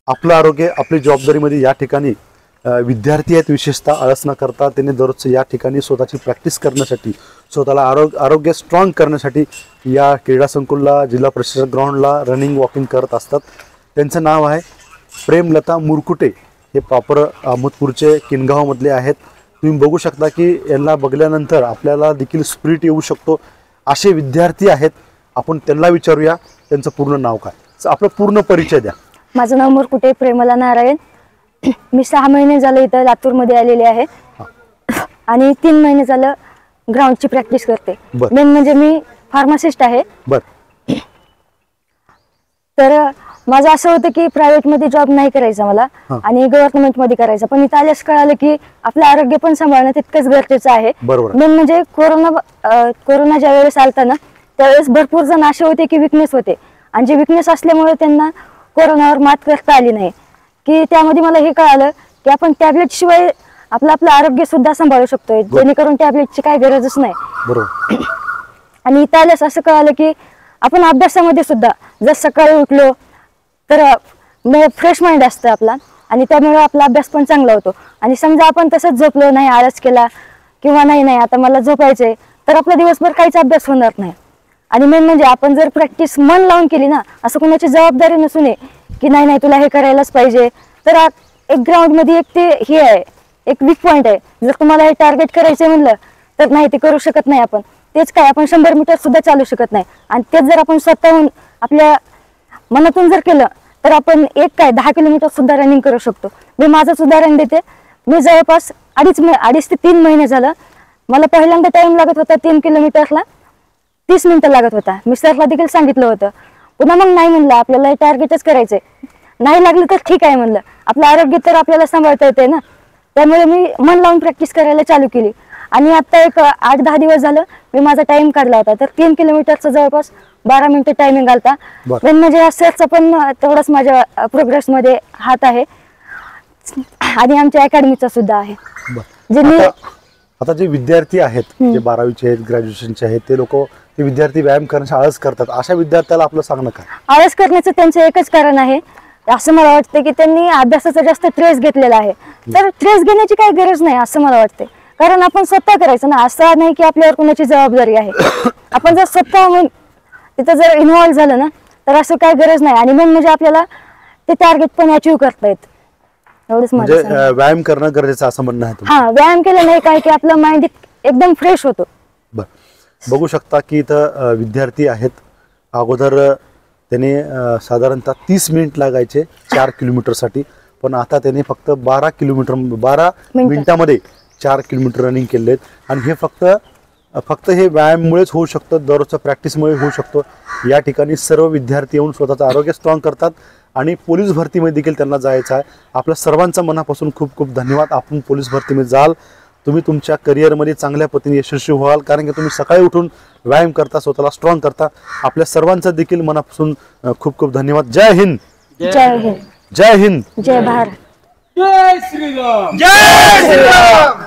आपलं आरोग्य आपली जबाबदारीमध्ये या ठिकाणी विद्यार्थी आहेत, विशेषतः आळस न करता त्यांनी दररोज या ठिकाणी स्वतःची प्रॅक्टिस करण्यासाठी, स्वतःला आरोग्य स्ट्रॉंग करण्यासाठी या क्रीडा संकुलला, जिल्हा परिषद ग्राउंडला रनिंग वॉकिंग करत असतात. त्यांचं नाव आहे प्रेमलता मुरकुटे. हे प्रॉपर अहमदपूरचे किनगावमधले आहेत. तुम्ही बघू शकता की यांना बघल्यानंतर आपल्याला देखील स्पिरिट येऊ शकतो. असे विद्यार्थी आहेत. आपण त्यांना विचारूया त्यांचं पूर्ण नाव काय. आपलं पूर्ण परिचय द्या. माझं नाव मुरकुटे प्रेमला नारायण. मी 6 महिने झाले इथं लातूरमध्ये आलेले आहे आणि 3 महिने झालं ग्राउंडची प्रॅक्टिस करते. मेन म्हणजे मी फार्मासिस्ट आहे. तर माझं असं होतं की प्रायव्हेट मध्ये जॉब नाही करायचा मला आणि गव्हर्नमेंट मध्ये करायचा, पण इथं आल्यास कळालं की आपलं आरोग्य पण सांभाळणं तितकंच गरजेचं आहे. मेन म्हणजे कोरोना ज्या वेळेस आलता ना त्यावेळेस भरपूर जण असे होते की विकनेस होते आणि जे विकनेस असल्यामुळे त्यांना कोरोनावर मात करता आली नाही. की त्यामध्ये मला हे कळालं की आपण टॅबलेट शिवाय आपलं आरोग्य सुद्धा सांभाळू शकतोय, जेणेकरून टॅबलेटची काही गरजच नाही. आणि इथं आल्यास असं कळालं की आपण अभ्यासामध्ये सुद्धा जर सकाळी उठलो तर फ्रेश माइंड असतं आपला आणि त्यामुळे आपला अभ्यास पण चांगला होतो. आणि समजा आपण तसंच झोपलो नाही, आळस केला किंवा नाही आता मला झोपायचंय, तर आपला दिवसभर काहीच अभ्यास होणार नाही. आणि मेन म्हणजे आपण जर प्रॅक्टिस मन लावून केली ना, असं कोणाची जबाबदारी नसून नये की नाही तुला हे करायलाच पाहिजे, तर एक ग्राउंड मध्ये एक ते हे आहे, एक वीक पॉइंट आहे. जर तुम्हाला हे टार्गेट करायचं म्हणलं तर नाही ते करू शकत नाही आपण. तेच काय आपण 100 मीटर सुद्धा चालू शकत नाही. आणि तेच जर आपण स्वतःहून आपल्या मनातून जर केलं तर आपण 10 किलोमीटर सुद्धा रनिंग करू शकतो. मी माझंच उदाहरण देते. मी जवळपास अडीच ते 3 महिने झालं. मला पहिल्यांदा टाइम लागत होता 3 किलोमीटरला 30 मिनिटं लागत होता. मी सरला देखील सांगितलं होतं. पुन्हा मग नाही म्हणलं, आपल्याला टार्गेटच करायचंय, नाही लागलं तर ठीक आहे म्हणलं, आपलं आरोग्य तर आपल्याला सांभाळता येते ना. त्यामुळे मी मन लावून प्रॅक्टिस करायला चालू केली आणि आता एक 8-10 दिवस झालं मी माझा टाइम काढला होता. तर 3 किलोमीटरचा जवळपास 12 मिनिटं टायमिंग आलता. पण म्हणजे सरचा पण तेवढाच माझ्या प्रोग्रेस मध्ये हात आहे आणि आमच्या अकॅडमीचा सुद्धा आहे. आता जे विद्यार्थी आहेत, जे 12वीचे आहेत, ग्रॅज्युएशनचे आहेत, ते विद्यार्थी व्यायाम करण्याचा आळस करतात. अशा विद्यार्थ्याला आपलं सांगणं काय? आळस करण्याचं त्यांचं एकच कारण आहे, असं मला वाटतं की त्यांनी अभ्यासाचा जास्त स्ट्रेस घेतलेला आहे. तर स्ट्रेस घेण्याची काही गरज नाही असं मला वाटतं. कारण आपण स्वतः करायचं ना, असं नाही की आपल्यावर कोणाची जबाबदारी आहे. आपण जर स्वतः तिथं जर इन्व्हॉल्व झालं ना तर असं काही गरज नाही. आणि मेन म्हणजे आपल्याला ते टार्गेट पण अचीव्ह करता येत. एवढंच म्हणजे व्यायाम करणं गरजेचं असं म्हणणं आहे. हा, व्यायाम केलं नाही काय की आपलं माइंड एकदम फ्रेश होतो. बघू शकता की इथं विद्यार्थी आहेत. अगोदर त्याने साधारणतः 30 मिनिट लागायचे 4 किलोमीटरसाठी, पण आता त्याने फक्त 12 मिनिटामध्ये 4 किलोमीटर रनिंग केले आहेत. आणि हे फक्त हे व्यायाममुळेच होऊ शकतं, दररोजच्या प्रॅक्टिसमुळे होऊ शकतो. या ठिकाणी सर्व विद्यार्थी येऊन स्वतःचं आरोग्य स्ट्रॉंग करतात आणि पोलीस भरतीमध्ये देखील त्यांना जायचं आहे. आपल्या सर्वांचा मनापासून खूप खूप धन्यवाद. आपण पोलीस भरतीमध्ये जाल, तुम्ही तुमच्या करिअरमध्ये चांगल्या पद्धतीने यशस्वी व्हाल, कारण की तुम्ही सकाळी उठून व्यायाम करता, स्वतःला स्ट्रॉंग करता. आपल्या सर्वांचं देखील मनापासून खूप खूप धन्यवाद. जय हिंद. जय हिंद. जय हिंद. जय भारत. जय श्रीराम. जय श्रीराम.